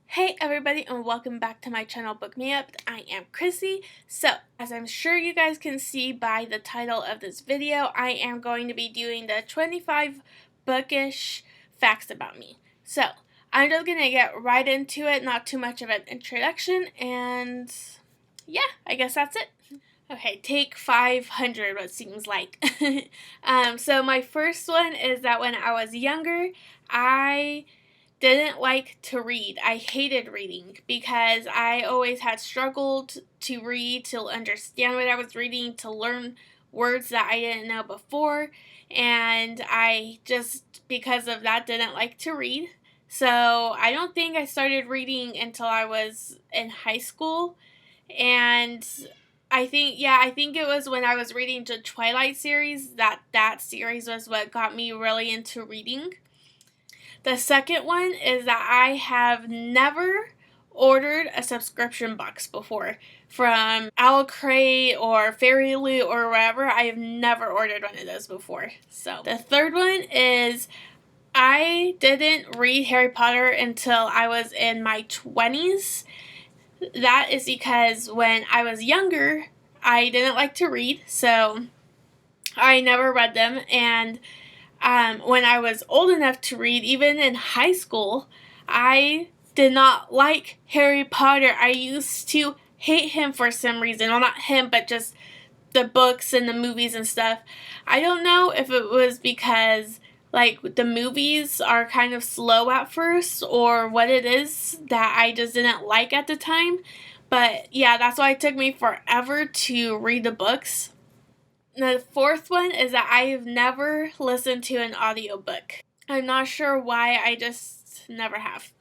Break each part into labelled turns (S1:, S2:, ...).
S1: Hey everybody, and welcome back to my channel Bookmeup. I am Chrissy. So, as I'm sure you guys can see by the title of this video, I am going to be doing the 25 bookish facts about me. So, I'm just going to get right into it, not too much of an introduction, and yeah, I guess that's it. Okay, take 500, what seems like. So my first one is that when I was younger, I didn't like to read. I hated reading because I always had struggled to read, to understand what I was reading, to learn words that I didn't know before, and I just, because of that, didn't like to read. So I don't think I started reading until I was in high school, and I think it was when I was reading the Twilight series that series was what got me really into reading. The second one is that I have never ordered a subscription box before from Crate or Fairy Loot or wherever. I have never ordered one of those before. So the third one is I didn't read Harry Potter until I was in my 20s. That is because when I was younger, I didn't like to read, so I never read them. And when I was old enough to read, even in high school, I did not like Harry Potter. I used to hate him for some reason. Well, not him, but just the books and the movies and stuff. I don't know if it was because like the movies are kind of slow at first or what it is that I just didn't like at the time. But yeah, that's why it took me forever to read the books. The fourth one is that I have never listened to an audiobook. I'm not sure why, I just never have.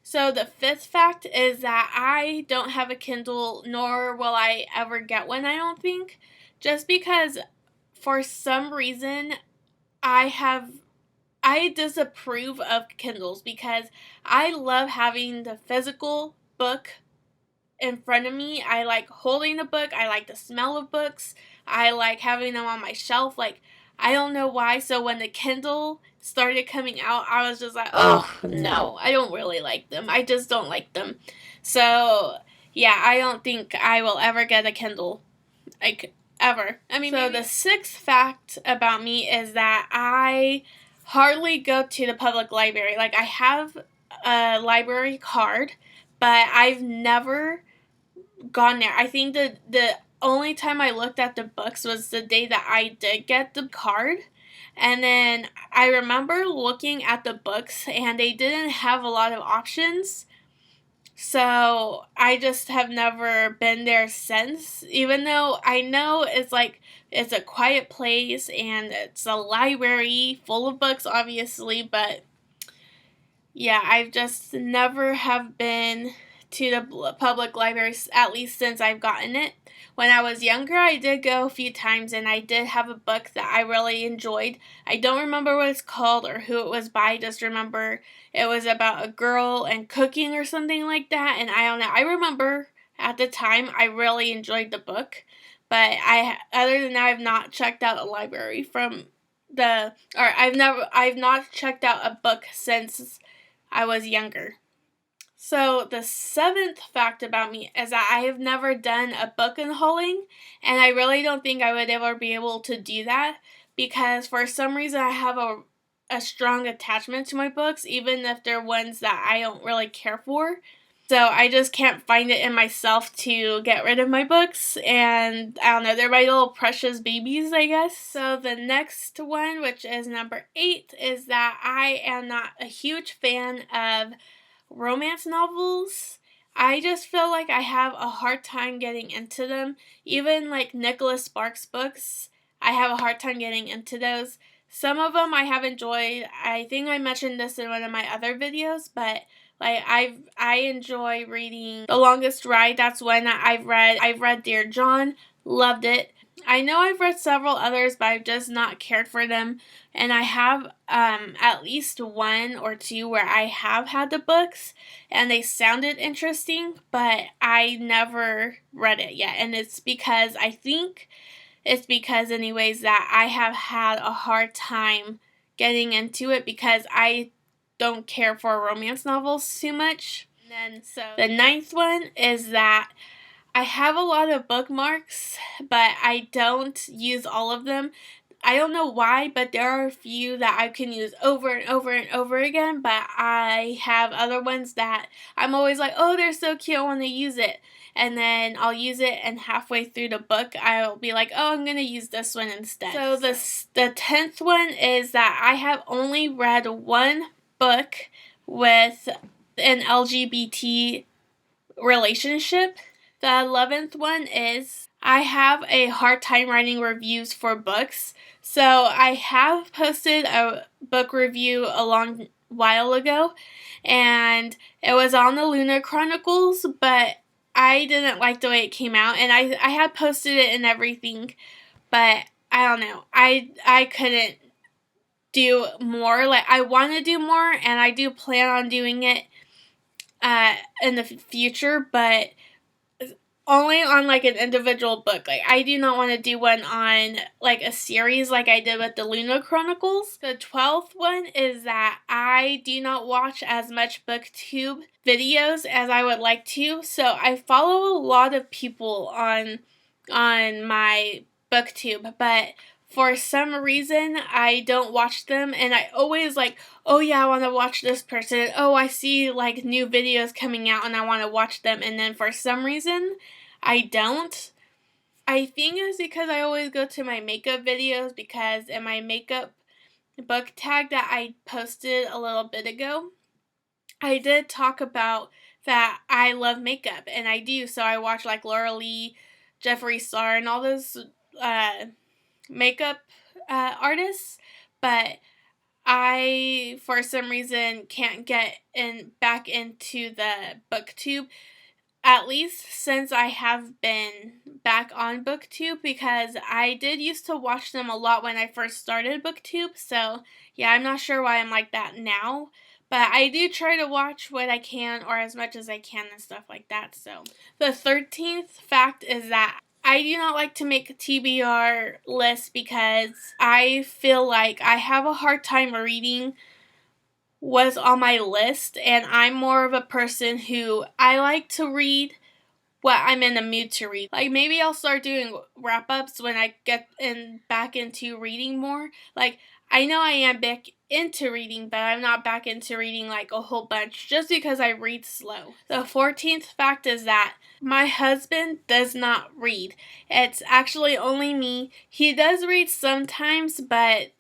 S1: So the fifth fact is that I don't have a Kindle, nor will I ever get one, I don't think. Just because for some reason I disapprove of Kindles because I love having the physical book in front of me. I like holding the book. I like the smell of books. I like having them on my shelf. Like, I don't know why. So when the Kindle started coming out, I was just like, oh, no, I don't really like them. I just don't like them. So, yeah, I don't think I will ever get a Kindle. Like, ever. I mean, so the sixth fact about me is that I hardly go to the public library. Like, I have a library card, but I've never gone there. I think the only time I looked at the books was the day that I did get the card. And then I remember looking at the books and they didn't have a lot of options. So I just have never been there since, even though I know it's like it's a quiet place and it's a library full of books, obviously, but yeah, I've just never have been to the public libraries, at least since I've gotten it. When I was younger, I did go a few times and I did have a book that I really enjoyed. I don't remember what it's called or who it was by, I just remember it was about a girl and cooking or something like that, and I don't know. I remember at the time I really enjoyed the book, but other than that, I've not checked out a library I've not checked out a book since I was younger. So the seventh fact about me is that I have never done a book unhauling, and I really don't think I would ever be able to do that because for some reason I have a strong attachment to my books, even if they're ones that I don't really care for. So I just can't find it in myself to get rid of my books, and I don't know, they're my little precious babies, I guess. So the next one, which is number 8, is that I am not a huge fan of romance novels. I just feel like I have a hard time getting into them. Even like Nicholas Sparks books, I have a hard time getting into those. Some of them I have enjoyed. I think I mentioned this in one of my other videos, but like I enjoy reading The Longest Ride. That's one that I've read. I've read Dear John, loved it. I know I've read several others, but I've just not cared for them. And I have at least one or two where I have had the books and they sounded interesting, but I never read it yet. And it's because anyways that I have had a hard time getting into it because I don't care for romance novels too much. And then the ninth one is that I have a lot of bookmarks, but I don't use all of them. I don't know why, but there are a few that I can use over and over and over again, but I have other ones that I'm always like, oh, they're so cute, I want to use it. And then I'll use it, and halfway through the book, I'll be like, oh, I'm going to use this one instead. So the 10th one is that I have only read one book with an LGBT relationship. The 11th one is I have a hard time writing reviews for books. So I have posted a book review a long while ago, and it was on the Luna Chronicles, but I didn't like the way it came out, and I had posted it and everything, but I don't know. I couldn't do more. Like, I want to do more, and I do plan on doing it in the future, but only on like an individual book. Like, I do not want to do one on like a series like I did with the Luna Chronicles. The 12th one is that I do not watch as much booktube videos as I would like to. So I follow a lot of people on my booktube, but for some reason I don't watch them, and I always like, oh yeah, I want to watch this person. Oh, I see like new videos coming out and I want to watch them, and then for some reason I don't. I think it's because I always go to my makeup videos, because in my makeup book tag that I posted a little bit ago, I did talk about that I love makeup, and I do. So I watch like Laura Lee, Jeffree Star, and all those makeup artists, but I, for some reason, can't get back into the booktube, at least since I have been back on booktube, because I did used to watch them a lot when I first started booktube. So yeah, I'm not sure why I'm like that now, but I do try to watch what I can, or as much as I can, and stuff like that. So the 13th fact is that I do not like to make TBR lists, because I feel like I have a hard time reading what's on my list, and I'm more of a person who I like to read what I'm in the mood to read. Like, maybe I'll start doing wrap-ups when I get back into reading more. Like, I know I am back into reading, but I'm not back into reading like a whole bunch, just because I read slow. The 14th fact is that my husband does not read. It's actually only me. He does read sometimes, but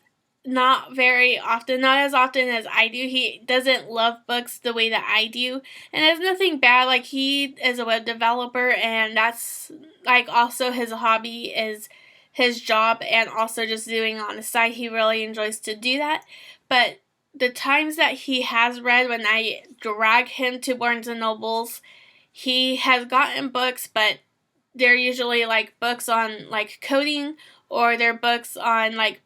S1: not very often, not as often as I do. He doesn't love books the way that I do, and it's nothing bad. Like, he is a web developer, and that's like also his hobby, is his job, and also just doing on the side. He really enjoys to do that. But the times that he has read, when I drag him to Barnes and Nobles, he has gotten books, but they're usually like books on like coding, or they're books on like,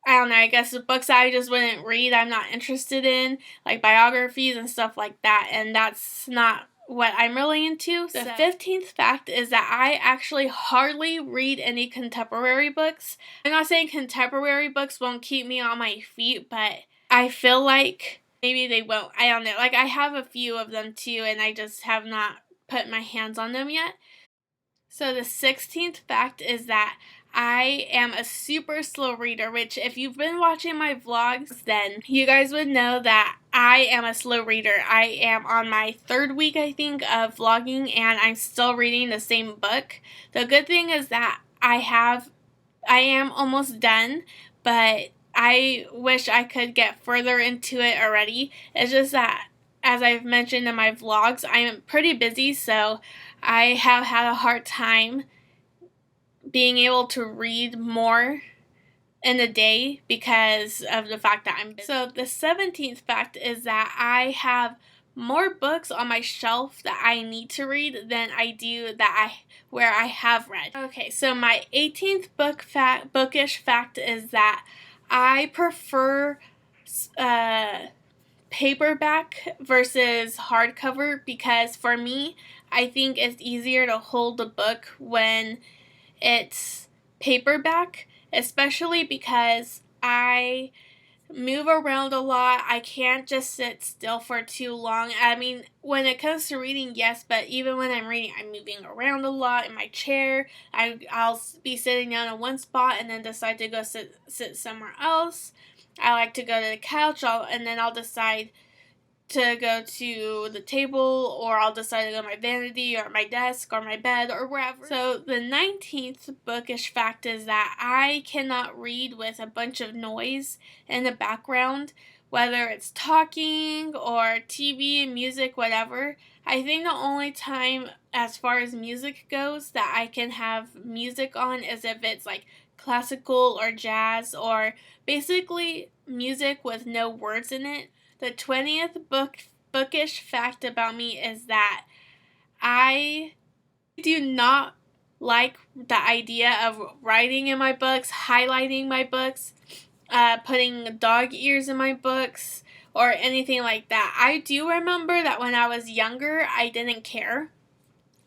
S1: I don't know, I guess the books that I just wouldn't read, I'm not interested in, like biographies and stuff like that, and that's not what I'm really into. The 15th fact is that I actually hardly read any contemporary books. I'm not saying contemporary books won't keep me on my feet, but I feel like maybe they won't. I don't know. Like, I have a few of them too, and I just have not put my hands on them yet. So the 16th fact is that I am a super slow reader, which if you've been watching my vlogs, then you guys would know that I am a slow reader. I am on my 3rd week, I think, of vlogging, and I'm still reading the same book. The good thing is that I am almost done, but I wish I could get further into it already. It's just that, as I've mentioned in my vlogs, I am pretty busy, so I have had a hard time being able to read more in a day because of the fact that I'm busy. So the 17th fact is that I have more books on my shelf that I need to read than I do where I have read. Okay, so my 18th bookish fact is that I prefer paperback versus hardcover, because for me, I think it's easier to hold a book when it's paperback, especially because I move around a lot. I can't just sit still for too long. I mean, when it comes to reading, yes, but even when I'm reading, I'm moving around a lot in my chair. I'll be sitting down in one spot and then decide to go sit somewhere else. I like to go to the couch, and then I'll decide to go to the table, or I'll decide to go to my vanity or my desk or my bed or wherever. So the 19th bookish fact is that I cannot read with a bunch of noise in the background, whether it's talking or TV, music, whatever. I think the only time as far as music goes that I can have music on is if it's like classical or jazz, or basically music with no words in it. The 20th bookish fact about me is that I do not like the idea of writing in my books, highlighting my books, putting dog ears in my books, or anything like that. I do remember that when I was younger, I didn't care,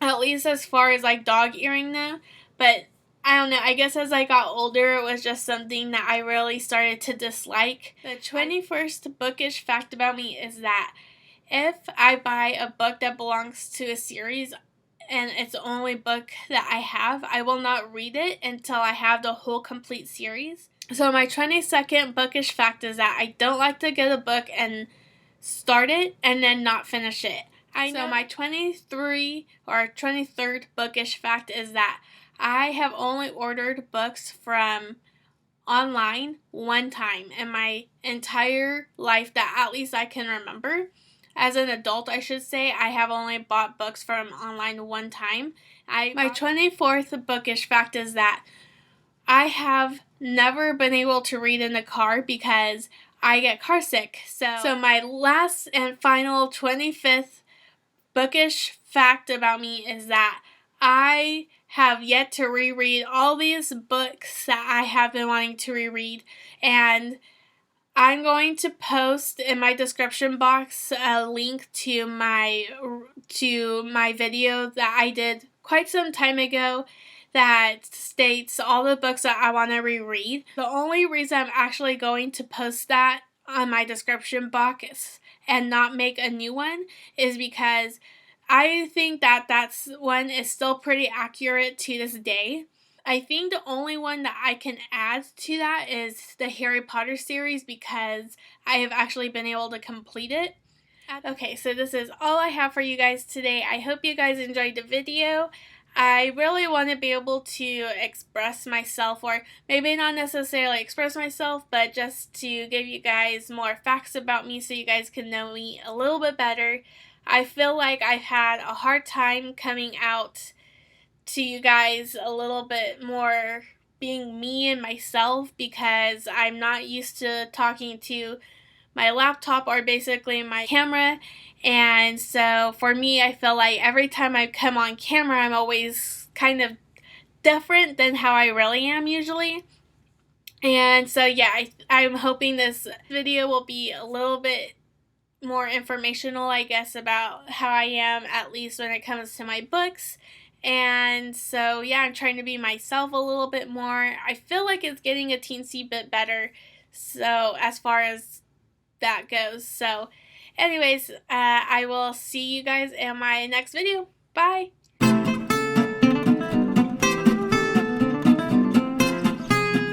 S1: at least as far as like dog earring them, but I don't know, I guess as I got older, it was just something that I really started to dislike. The 21st bookish fact about me is that if I buy a book that belongs to a series and it's the only book that I have, I will not read it until I have the whole complete series. So my 22nd bookish fact is that I don't like to get a book and start it and then not finish it. So my 23rd bookish fact is that I have only ordered books from online one time in my entire life that at least I can remember. As an adult, I should say, I have only bought books from online one time. My 24th bookish fact is that I have never been able to read in the car because I get car sick. So my last and final 25th bookish fact about me is that I have yet to reread all these books that I have been wanting to reread, and I'm going to post in my description box a link to my video that I did quite some time ago that states all the books that I want to reread. The only reason I'm actually going to post that on my description box and not make a new one is because I think that one is still pretty accurate to this day. I think the only one that I can add to that is the Harry Potter series because I have actually been able to complete it. Okay, so this is all I have for you guys today. I hope you guys enjoyed the video. I really want to be able to express myself, or maybe not necessarily express myself, but just to give you guys more facts about me so you guys can know me a little bit better. I feel like I've had a hard time coming out to you guys a little bit more, being me and myself, because I'm not used to talking to my laptop or basically my camera. And so for me, I feel like every time I come on camera, I'm always kind of different than how I really am usually. And so yeah, I'm hoping this video will be a little bit more informational, I guess, about how I am, at least when it comes to my books. And so yeah, I'm trying to be myself a little bit more. I feel like it's getting a teensy bit better, so as far as that goes. So anyways, I will see you guys in my next video. Bye!